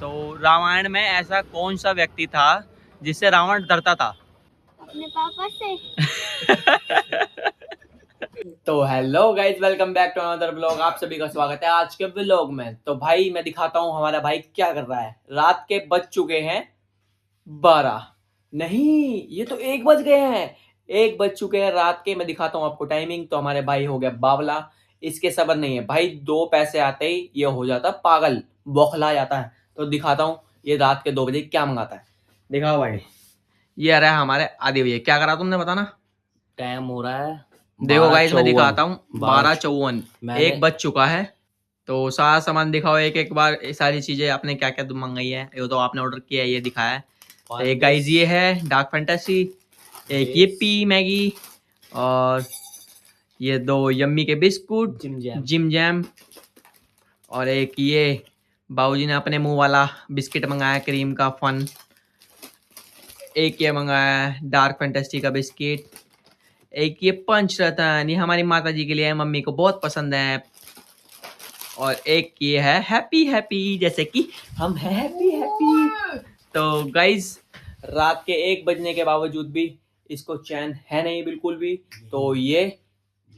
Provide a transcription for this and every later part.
तो रामायण में ऐसा कौन सा व्यक्ति था जिससे रावण डरता था? अपने पापा से। तो hello guys, welcome back to another blog. आप सभी का स्वागत है आज के ब्लॉग में। तो भाई मैं दिखाता हूँ हमारा भाई क्या कर रहा है। रात के बज चुके हैं 12, नहीं ये तो 1 बज गए हैं। 1 बज चुके हैं रात के। मैं दिखाता हूँ आपको टाइमिंग। तो हमारे भाई हो गया बावला, इसके सब्र नहीं है भाई। 2 पैसे आते ही ये हो जाता पागल, बौखला जाता है। तो दिखाता हूँ ये रात के 2 बजे क्या मंगाता है। दिखाओ भाई। ये आ रहा है हमारे आदि भैया। क्या करा तुमने बताना? टाइम हो रहा है देखो गाइस मैं 12:54। दिखाता हूँ 12:54, 1 बज चुका है। तो सारा सामान दिखाओ एक एक बार। ये सारी चीजें आपने क्या क्या मंगाई है, ये तो आपने ऑर्डर किया है, ये दिखाया है। तो एक गाइस ये है डार्क फैंटेसी, एक ये पी मैगी, और ये 2 यम्मी के बिस्कुट जिम जैम, और एक ये बाबूजी ने अपने मुंह वाला बिस्किट मंगाया क्रीम का फन। एक ये मंगाया डार्क फैंटेसी का बिस्किट। एक ये पंच रतन, ये हमारी माता जी के लिए है, मम्मी को बहुत पसंद है। और एक ये है हैप्पी हैप्पी, जैसे कि हम हैप्पी हैप्पी। तो गाइज रात के 1 बजने के बावजूद भी इसको चैन है नहीं बिल्कुल भी। तो ये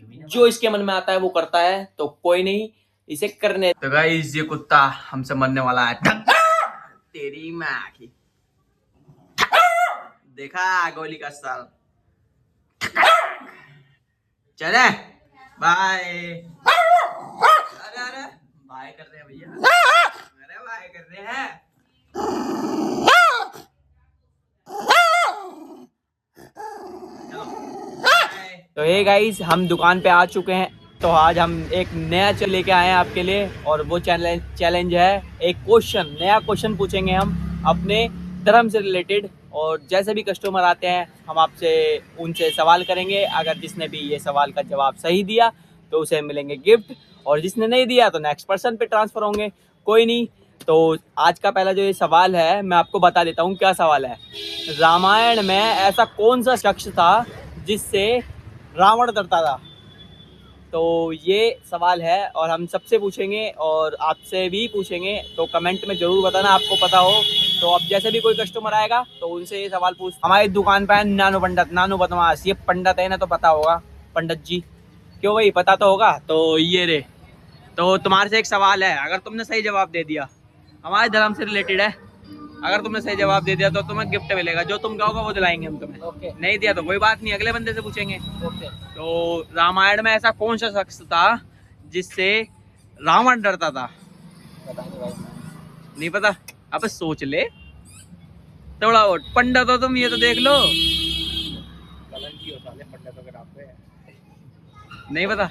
जो इसके मन में आता है वो करता है, तो कोई नहीं, इसे करने। तो गाइज ये कुत्ता हमसे मरने वाला है। तेरी माँ की देखा गोली का साल। चले बाय। अरे अरे बाय कर रहे हैं भैया, अरे बाय कर रहे हैं। तो ये गाइस हम दुकान पे आ चुके हैं। तो आज हम एक नया चैलेंज लेके आए हैं आपके लिए, और वो चैलेंज है एक क्वेश्चन, नया क्वेश्चन पूछेंगे हम अपने धर्म से रिलेटेड। और जैसे भी कस्टमर आते हैं हम आपसे उनसे सवाल करेंगे। अगर जिसने भी ये सवाल का जवाब सही दिया तो उसे मिलेंगे गिफ्ट, और जिसने नहीं दिया तो नेक्स्ट पर्सन पे ट्रांसफर होंगे। कोई नहीं। तो आज का पहला जो ये सवाल है मैं आपको बता देता हूँ क्या सवाल है। रामायण में ऐसा कौन सा शख्स था जिससे रावण डरता था? तो ये सवाल है और हम सबसे पूछेंगे और आपसे भी पूछेंगे। तो कमेंट में ज़रूर बताना आपको पता हो। तो अब जैसे भी कोई कस्टमर आएगा तो उनसे ये सवाल पूछ। हमारी दुकान पर है नानू पंडित, नानू बदमाश। ये पंडित है ना, तो पता होगा पंडित जी। क्यों भाई, पता तो होगा। तो ये रे, तो तुम्हारे से एक सवाल है, अगर तुमने सही जवाब दे दिया, हमारे धर्म से रिलेटेड है, अगर तुमने सही जवाब दे दिया तो तुम्हें गिफ्ट मिलेगा। जो तुम कहोगे वो दिलाएंगे हम तुम्हें। नहीं दिया तो कोई बात नहीं, अगले बंदे से पूछेंगे। तो रामायण में ऐसा कौन सा शख्स था जिससे रावण डरता था? नहीं पता? अब सोच ले थोड़ा बहुत। पंडित हो तुम, ये तो देख लो। नहीं पता?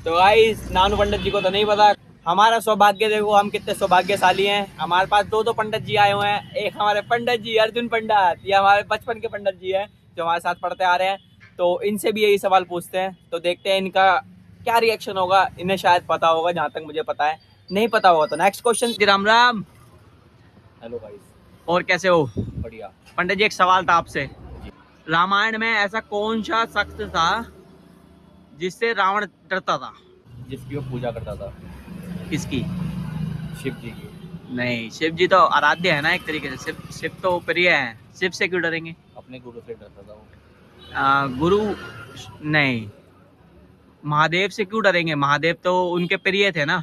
तो गाइस नानू पंडित जी को तो नहीं पता। हमारा सौभाग्य देखो, हम कितने सौभाग्यशाली हैं। हमारे पास 2 पंडित जी आए हुए हैं। एक हमारे पंडित जी अर्जुन पंडित, ये हमारे बचपन के पंडित जी हैं जो हमारे साथ पढ़ते आ रहे हैं। तो इनसे भी यही सवाल पूछते हैं, तो देखते हैं इनका क्या रिएक्शन होगा। इन्हें शायद पता होगा, जहाँ तक मुझे पता है। नहीं पता होगा तो next question. Ram Ram. Hello guys, और कैसे हो? बढ़िया। पंडित जी एक सवाल था आपसे। रामायण में ऐसा कौन सा शख्स था जिससे रावण डरता था? जिसकी वो पूजा करता था, किसकी? शिव जी की। नहीं, शिव जी तो आराध्य है ना एक तरीके से। शिव तो प्रिय है, शिव से क्यों डरेंगे? अपने गुरु से डरता था वो। गुरु नहीं, महादेव से क्यों डरेंगे? महादेव तो उनके प्रिय थे ना।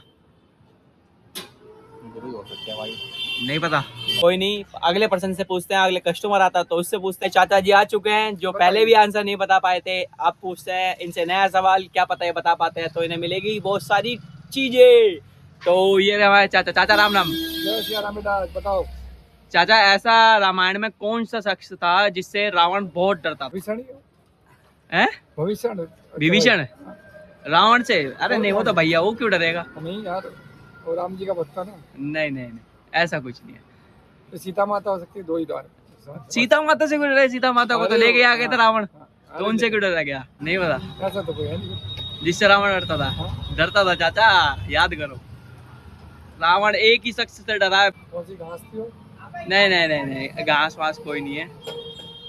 गुरु हो सकते हैं भाई। नहीं पता? कोई नहीं, अगले पर्सन से पूछते हैं। अगले कस्टमर आता तो उससे पूछते हैं। चाचा जी आ चुके हैं जो पहले भी आंसर नहीं बता पाए थे। अब पूछते हैं इनसे नया सवाल, क्या पता है बता पाते हैं तो इन्हें मिलेगी बहुत सारी चीजें। तो ये हमारे चाचा। चाचा राम राम। बताओ। चाचा ऐसा रामायण में कौन सा शख्स था जिससे रावण बहुत डरता था? हैं? विभीषण रावण से? अरे नहीं, वो तो भैया, वो क्यों डरेगा? नहीं यार, वो राम जी का भक्त था ना। नहीं नहीं नहीं, ऐसा कुछ नहीं है। तो सीता माता हो सकती है, 2 ही द्वार। सीता माता से क्यों डरे? सीता माता को तो लेके आ गए थे रावण, तो उनसे क्यों डरा गया? नहीं पता? ऐसा तो कोई है नहीं जिससे रावण डरता था। डरता था चाचा, याद करो। रावण एक ही शख्स से डरा है। कौन सी घास थी वो? नहीं नहीं नहीं नहीं, घास वास कोई नहीं है।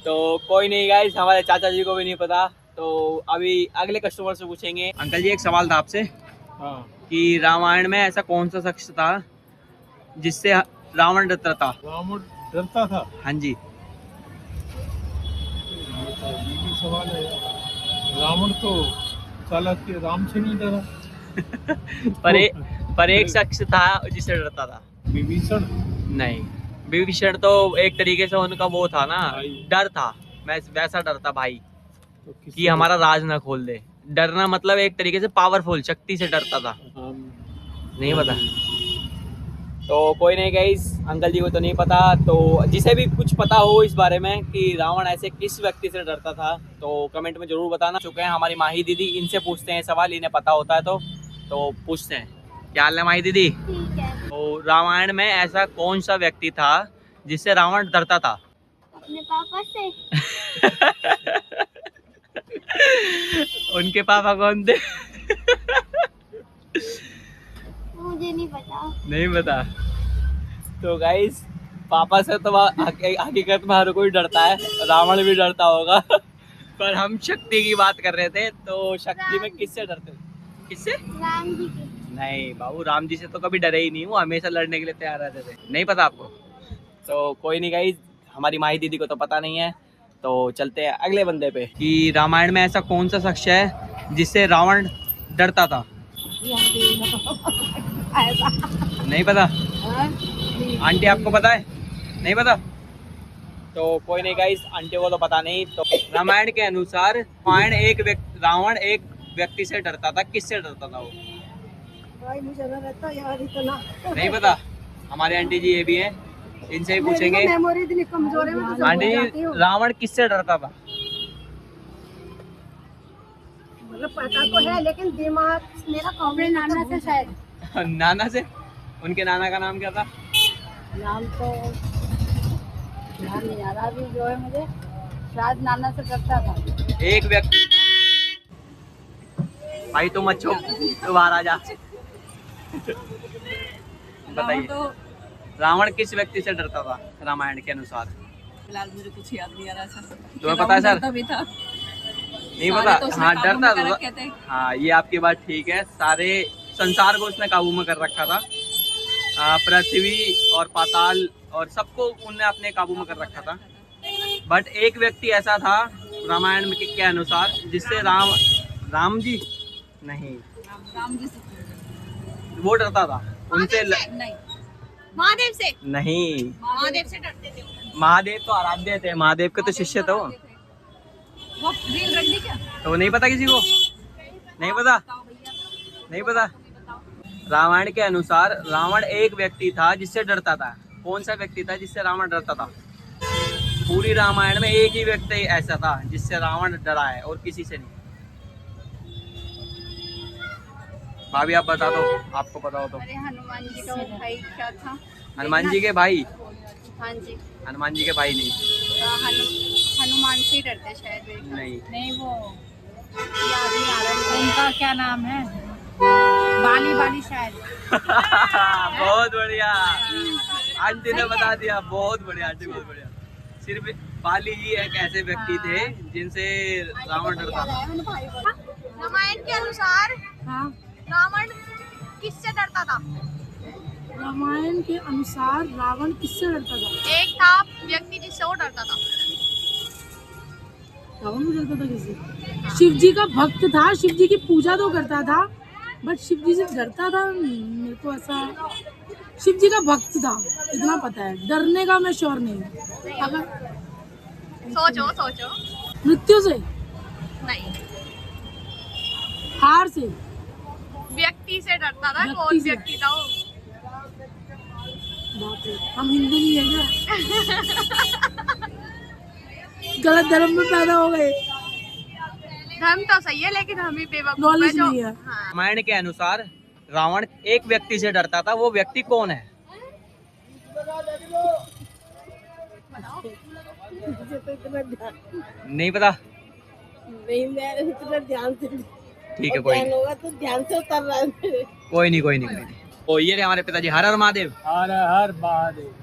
तो कोई नहीं गाइस, हमारे चाचा जी को भी नहीं पता। तो अभी अगले कस्टमर से पूछेंगे। अंकल जी एक सवाल था आपसे हाँ। कि रामायण में ऐसा कौन सा शख्स था जिससे रावण डरता था? रावण डरता था? हाँ जी। ये भी सवाल है। रावण तो चालाक के राम से नहीं डरा। पर एक शख्स था जिससे डरता था। विभीषण? नहीं, विभीषण तो एक तरीके से उनका वो था ना, भाई। डर था। वैसा डर था भाई तो किससे कि हमारा राज ना खोल दे। डरना मतलब एक तरीके से पावरफुल शक्ति से डरता था। नहीं पता? तो कोई नहीं गाइस, अंकल जी को तो नहीं पता। तो जिसे भी कुछ पता हो इस बारे में कि रावण ऐसे किस व्यक्ति से डरता था, तो कमेंट में जरूर बताना। चुके हैं हमारी माही दीदी, इनसे पूछते हैं सवाल, इन्हें पता होता है तो पूछते हैं। क्या हाल है माही दीदी? ठीक है। तो रामायण में ऐसा कौन सा व्यक्ति था जिससे रावण डरता था? अपने पापा से। उनके पापा कौन थे? मुझे नहीं पता। नहीं पता? तो गाइस, पापा से तो हकीकत में हर कोई डरता है, रावण भी डरता होगा। पर हम शक्ति की बात कर रहे थे, तो शक्ति में किससे डरते थे? किससे? राम जी की। नहीं बाबू, राम जी से तो कभी डरे ही नहीं, वो हमेशा लड़ने के लिए तैयार रहते थे। नहीं पता आपको? तो कोई नहीं गाइस, हमारी माही दीदी को तो पता नहीं है। तो चलते हैं अगले बंदे पे कि रामायण में ऐसा कौन सा शख्स है जिससे रावण डरता था? नहीं पता? आंटी आपको पता है? नहीं पता? तो कोई नहीं गाइस, आंटी को तो पता नहीं। तो रामायण के अनुसार रावण एक व्यक्ति से डरता था। किससे डरता था वो? भाई मुझे ना रहता यार इतना। नहीं पता? हमारे आंटी जी ये भी हैं, इनसे ही पूछेंगे। मेमोरी इतनी कमजोर है, मैं तो सब आंटी भूल जाती हूँ। रावण किससे डरता था? मतलब पता तो है लेकिन दिमाग मेरा अपने नाना से शायद। नाना से? उनके नाना का नाम क्या था? नाम तो ध्यान नहीं आ रहा अभी जो है मुझे, शायद नाना से डरता था। एक व्यक्ति। भाई तुम अच्छो, तू बाहर आ जा। बताइए, रावण किस व्यक्ति से डरता था रामायण के अनुसार? फिलहाल मुझे कुछ याद नहीं आ रहा सर। तुम्हें पता है सर? भी था। नहीं पता? तो उसने हाँ, काबू में डरता कर था। रखे थे। हाँ, ये आपकी बात ठीक है। सारे संसार को उसने काबू में कर रखा था। पृथ्वी और पाताल और सबको उनने अपने काबू में कर रखा था। बट एक व्यक्ति ऐसा था रामायण के अनुसार जिससे राम जी नहीं, राम जी से वो डरता था उनसे। नहीं, महादेव से नहीं, महादेव से डरते थे वो। महादेव तो आराध्य थे, महादेव के तो शिष्य थे वो। वो रील रख दी क्या? तो नहीं पता किसी को? नहीं पता? बताओ भैया। नहीं पता? रामायण के अनुसार रावण एक व्यक्ति था जिससे डरता था। कौन सा व्यक्ति था जिससे रावण डरता था? पूरी रामायण में एक ही व्यक्ति ऐसा था जिससे रावण डरा है और किसी से नहीं। भाभी आप बता दो, आपको पता हो तो। अरे हनुमान जी का वो भाई क्या था? हनुमान जी के भाई? हाँ जी। हनुमान जी के भाई नहीं। हनुमान से ही डरते शायद मेरे ख्याल नहीं। नहीं वो याद नहीं आ रहा उनका क्या नाम है, बाली शायद। बहुत बढ़िया, आंटी ने बता दिया। बहुत बढ़िया आंटी, बहुत बढ़िया। सिर्फ बाली ही एक ऐसे व्यक्ति थे जिनसे रावण डरता था। रामायण के अनुसार हाँ, रावण किससे डरता था? रामायण के अनुसार रावण किससे डरता था? एक था व्यक्ति जिससे वो डरता था। रावण भी डरता था किससे? शिव जी का भक्त था, शिव जी की पूजा तो करता था, बट शिव जी से डरता था मेरे को ऐसा। शिव जी का भक्त था इतना पता है, डरने का मैं श्योर नहीं हूँ। अगर सोचो। मृत्यु से, नहीं, हार से, व्यक्ति से डरता था। व्यक्ति कौन से। व्यक्ति था वो? बाप रे, हम हिंदू नहीं है क्या? गलत धर्म में पैदा हो गए। धर्म तो सही है लेकिन हम ही बेवकूफ नॉलेज हैं जो। नहीं है। हाँ। रामायण के अनुसार रावण एक व्यक्ति से डरता था, वो व्यक्ति कौन है? नहीं पता? नहीं, मैं इतना ध्यान से, ठीक है, कोई नहीं, होगा तो ध्यान से उतर रहा है। कोई नहीं। ओ ये रहे हमारे पिताजी। हर हर महादेव। हर महादेव।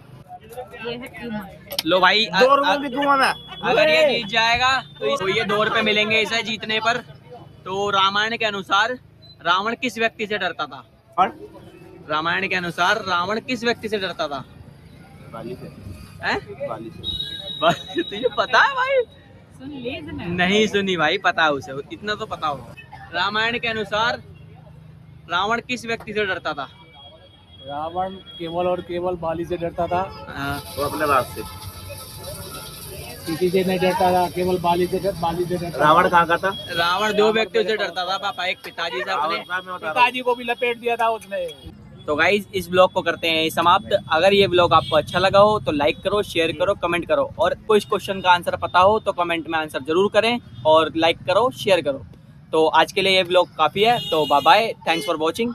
लो भाई, 2 रुपए भी दूंगा मैं। अगर ये जीत जाएगा तो ये 2 रुपए मिलेंगे इसे जीतने पर। तो रामायण के अनुसार रावण किस व्यक्ति से डरता था? रामायण के अनुसार रावण किस व्यक्ति से डरता था? बाली से। हैं? बाली से। बस तुझे पता है भाई? सुन ले सुना नहीं सुनी भाई, पता है उसे, इतना तो पता होगा। रामायण के अनुसार रावण किस व्यक्ति से डरता था? रावण केवल और केवल बाली से डरता था। हाँ, वो अपने बाप से। किसी से नहीं डरता था, केवल बाली से डरता। रावण कहाँ का था? रावण दो व्यक्तियों से डरता था पापा, एक पिताजी से अपने। पिताजी को भी लपेट दिया था उसने। तो गाइज इस ब्लॉग को करते हैं समाप्त। अगर ये ब्लॉग आपको अच्छा लगा हो तो लाइक करो, शेयर करो, कमेंट करो, और कोई क्वेश्चन का आंसर पता हो तो कमेंट में आंसर जरूर करें और लाइक करो, शेयर करो। तो आज के लिए ये ब्लॉग काफ़ी है, तो bye bye, thanks for watching.